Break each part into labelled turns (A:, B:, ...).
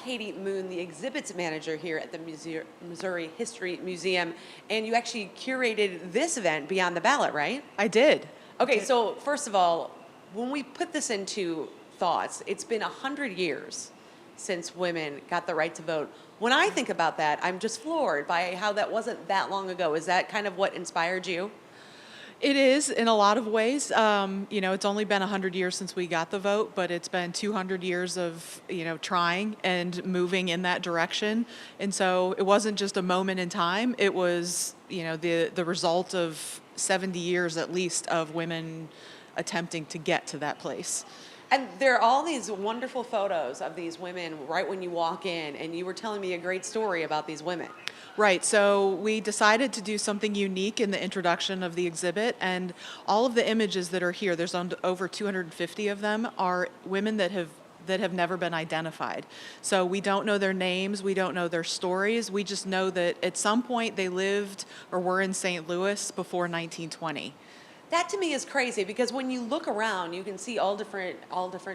A: Katie Moon, the exhibits manager here at the Missouri History Museum, and you actually curated this event, Beyond the Ballot, right?
B: I did.
A: Okay, so first of all, when we put this into thoughts, it's been 100 years since women got the right to vote. When I think about that, I'm just floored by how that wasn't that long ago. Is that kind of what inspired you?
B: It is in a lot of ways. It's only been 100 years since we got the vote, but it's been 200 years of, trying and moving in that direction. And so it wasn't just a moment in time. It was, the result of 70 years at least of women attempting to get to that place.
A: And there are all these wonderful photos of these women right when you walk in, and you were telling me a great story about these women.
B: Right, so we decided to do something unique in the introduction of the exhibit, and all of the images that are here, there's over 250 of them, are women that have never been identified. So we don't know their names, we don't know their stories, we just know that at some point they lived or were in St. Louis before 1920.
A: That to me is crazy, because when you look around, you can see all different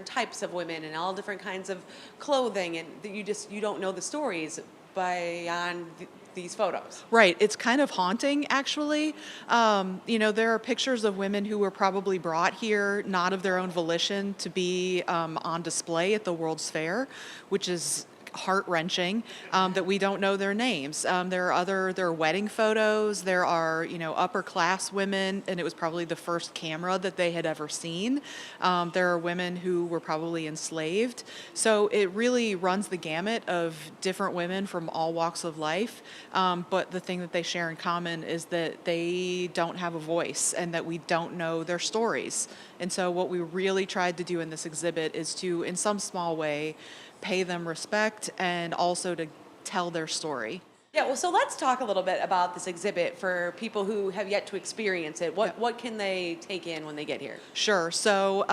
A: types of women and all different kinds of clothing, and you don't know the stories beyond these photos.
B: Right, it's kind of haunting actually. There are pictures of women who were probably brought here not of their own volition to be on display at the World's Fair, which is heart-wrenching, that we don't know their names. There are wedding photos, there are, upper class women, and it was probably the first camera that they had ever seen. There are women who were probably enslaved. So it really runs the gamut of different women from all walks of life. But the thing that they share in common is that they don't have a voice and that we don't know their stories. And so what we really tried to do in this exhibit is to, in some small way, pay them respect and also to tell their story.
A: Yeah, well, so let's talk a little bit about this exhibit for people who have yet to experience it. What can they take in when they get here?
B: Sure. So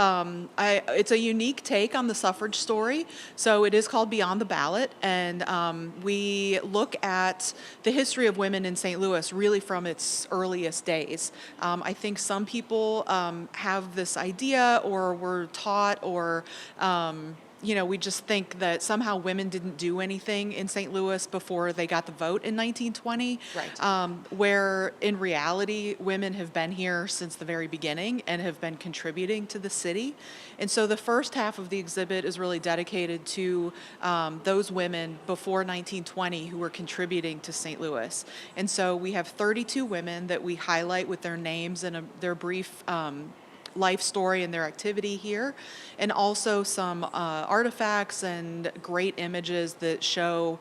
B: it's a unique take on the suffrage story. So it is called Beyond the Ballot, and we look at the history of women in St. Louis really from its earliest days. I think some people have this idea or were taught or we just think that somehow women didn't do anything in St. Louis before they got the vote in 1920.
A: Right.
B: Where in reality, women have been here since the very beginning and have been contributing to the city. And so the first half of the exhibit is really dedicated to those women before 1920 who were contributing to St. Louis. And so we have 32 women that we highlight with their names and their brief life story and their activity here, and also some artifacts and great images that show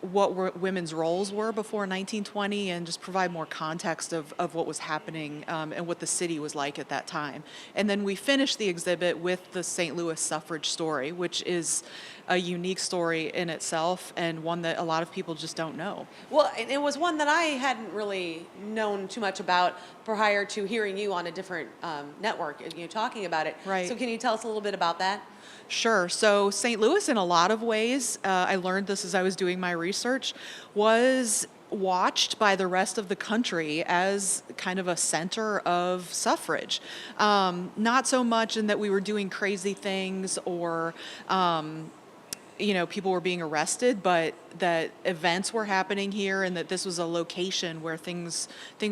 B: what women's roles were before 1920 and just provide more context of what was happening and what the city was like at that time. And then we finished the exhibit with the St. Louis suffrage story, which is a unique story in itself and one that a lot of people just don't know.
A: Well, it was one that I hadn't really known too much about prior to hearing you on a different network, talking about it.
B: Right.
A: So can you tell us a little bit about that?
B: Sure. So St. Louis, in a lot of ways, I learned this as I was doing my research, was watched by the rest of the country as kind of a center of suffrage. Not so much in that we were doing crazy things or people were being arrested, but that events were happening here and that this was a location where things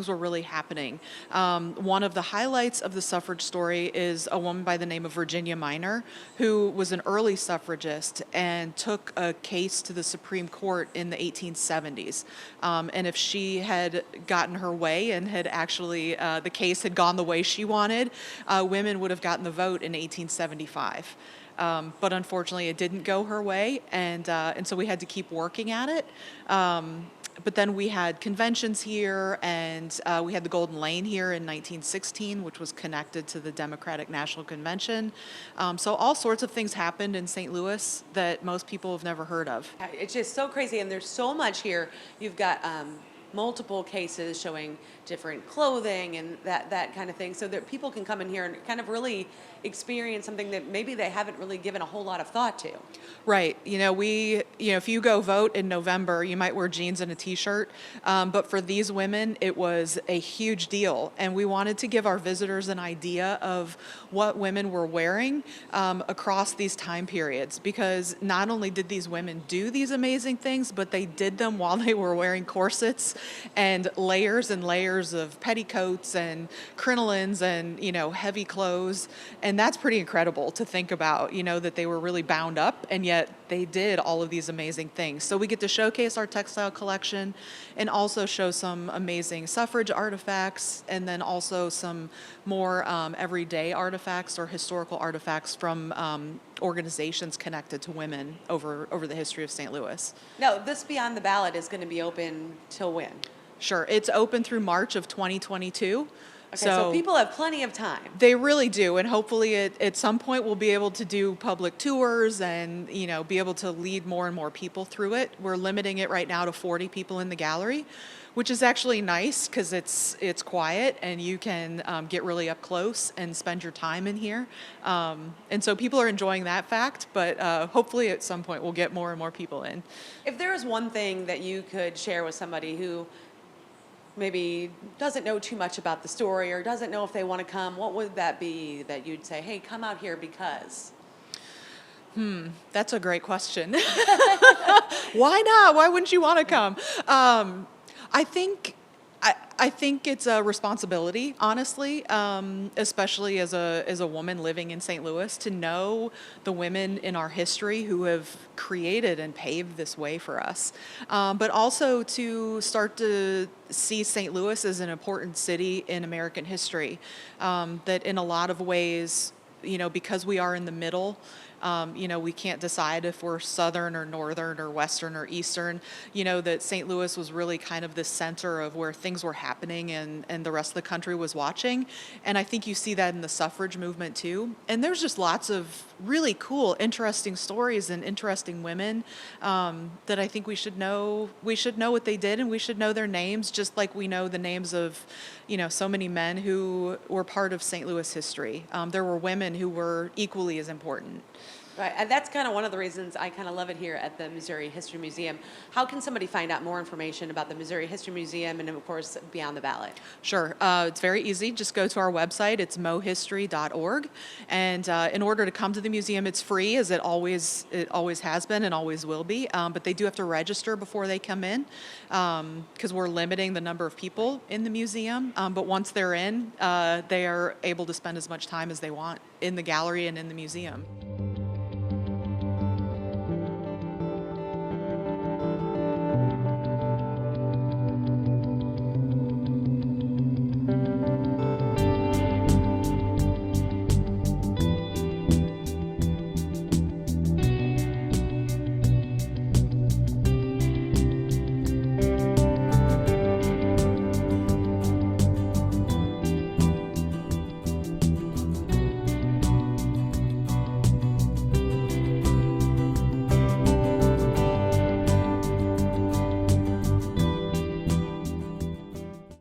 B: were really happening. One of the highlights of the suffrage story is a woman by the name of Virginia Minor, who was an early suffragist and took a case to the Supreme Court in the 1870s. And if she had gotten her way and had actually, the case had gone the way she wanted, women would have gotten the vote in 1875. But unfortunately, it didn't go her way, and so we had to keep working at it. But then we had conventions here, and we had the Golden Lane here in 1916, which was connected to the Democratic National Convention. So all sorts of things happened in St. Louis that most people have never heard of.
A: It's just so crazy, and there's so much here. You've got multiple cases showing different clothing and that kind of thing, so that people can come in here and kind of really experience something that maybe they haven't really given a whole lot of thought to.
B: Right. We if you go vote in November, you might wear jeans and a t-shirt. But for these women, it was a huge deal. And we wanted to give our visitors an idea of what women were wearing across these time periods, because not only did these women do these amazing things, but they did them while they were wearing corsets and layers of petticoats and crinolines and, heavy clothes. And that's pretty incredible to think about, that they were really bound up, and yet they did all of these amazing things. So we get to showcase our textile collection and also show some amazing suffrage artifacts, and then also some more everyday artifacts or historical artifacts from organizations connected to women over the history of St. Louis.
A: Now, this Beyond the Ballot is going to be open till when?
B: Sure. It's open through March of 2022.
A: Okay, so people have plenty of time.
B: They really do, and hopefully at some point we'll be able to do public tours and be able to lead more and more people through it. We're limiting it right now to 40 people in the gallery, which is actually nice because it's quiet and you can get really up close and spend your time in here. And so people are enjoying that fact, but hopefully at some point we'll get more and more people in.
A: If there is one thing that you could share with somebody who maybe doesn't know too much about the story or doesn't know if they want to come, what would that be that you'd say, hey, come out here because?
B: That's a great question. Why not? Why wouldn't you want to come? I think it's a responsibility, honestly, especially as a woman living in St. Louis, to know the women in our history who have created and paved this way for us, but also to start to see St. Louis as an important city in American history, that in a lot of ways, because we are in the middle, we can't decide if we're Southern or Northern or Western or Eastern, that St. Louis was really kind of the center of where things were happening and the rest of the country was watching. And I think you see that in the suffrage movement too. And there's just lots of really cool, interesting stories and interesting women that I think we should know. We should know what they did, and we should know their names, just like we know the names of, so many men who were part of St. Louis history. There were women who were equally as important.
A: Right, and that's kind of one of the reasons I kind of love it here at the Missouri History Museum. How can somebody find out more information about the Missouri History Museum and, of course, Beyond the Ballot?
B: Sure. It's very easy. Just go to our website. It's mohistory.org. And in order to come to the museum, it's free, as it always has been and always will be. But they do have to register before they come in, because we're limiting the number of people in the museum. But once they're in, they are able to spend as much time as they want in the gallery and in the museum.